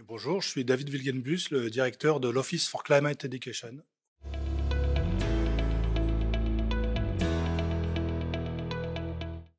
Bonjour, je suis David Wilgenbus, le directeur de l'Office for Climate Education.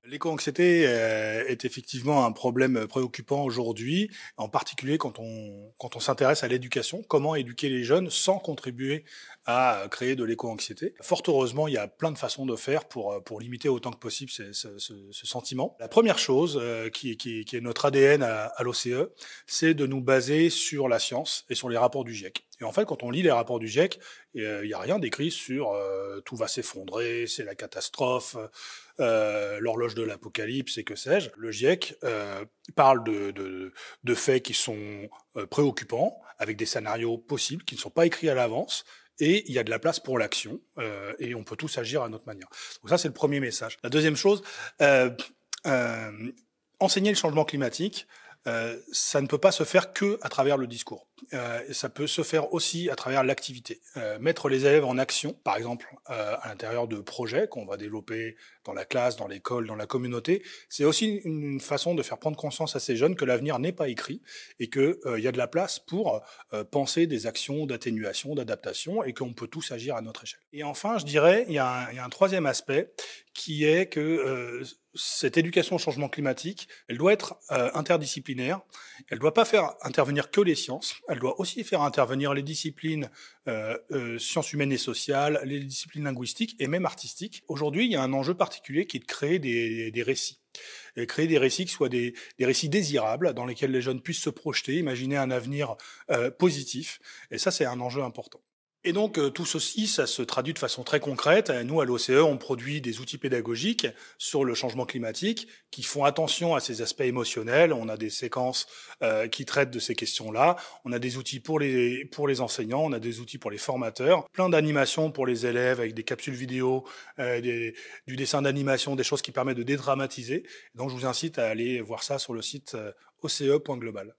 L'éco-anxiété est effectivement un problème préoccupant aujourd'hui, en particulier quand on s'intéresse à l'éducation. Comment éduquer les jeunes sans contribuer à créer de l'éco-anxiété? Fort heureusement, il y a plein de façons de faire pour limiter autant que possible ce sentiment. La première chose qui est notre ADN à l'OCE, c'est de nous baser sur la science et sur les rapports du GIEC. Et en fait, quand on lit les rapports du GIEC, il n'y a rien d'écrit sur tout va s'effondrer, c'est la catastrophe, l'horloge de l'apocalypse et que sais-je. Le GIEC parle de faits qui sont préoccupants, avec des scénarios possibles qui ne sont pas écrits à l'avance, et il y a de la place pour l'action, et on peut tous agir à notre manière. Donc ça, c'est le premier message. La deuxième chose, enseigner le changement climatique, ça ne peut pas se faire que à travers le discours. Ça peut se faire aussi à travers l'activité. Mettre les élèves en action, par exemple à l'intérieur de projets qu'on va développer dans la classe, dans l'école, dans la communauté, c'est aussi une façon de faire prendre conscience à ces jeunes que l'avenir n'est pas écrit et qu'il y a de la place pour penser des actions d'atténuation, d'adaptation et qu'on peut tous agir à notre échelle. Et enfin, je dirais, il y a un troisième aspect qui est que cette éducation au changement climatique, elle doit être interdisciplinaire. Elle ne doit pas faire intervenir que les sciences. Elle doit aussi faire intervenir les disciplines sciences humaines et sociales, les disciplines linguistiques et même artistiques. Aujourd'hui, il y a un enjeu particulier qui est de créer des récits. Et créer des récits qui soient des récits désirables, dans lesquels les jeunes puissent se projeter, imaginer un avenir positif. Et ça, c'est un enjeu important. Et donc tout ceci, ça se traduit de façon très concrète. Nous, à l'OCE, on produit des outils pédagogiques sur le changement climatique qui font attention à ces aspects émotionnels. On a des séquences qui traitent de ces questions-là. On a des outils pour les enseignants, on a des outils pour les formateurs, plein d'animations pour les élèves avec des capsules vidéo, du dessin d'animation, des choses qui permettent de dédramatiser. Donc je vous incite à aller voir ça sur le site oce.global.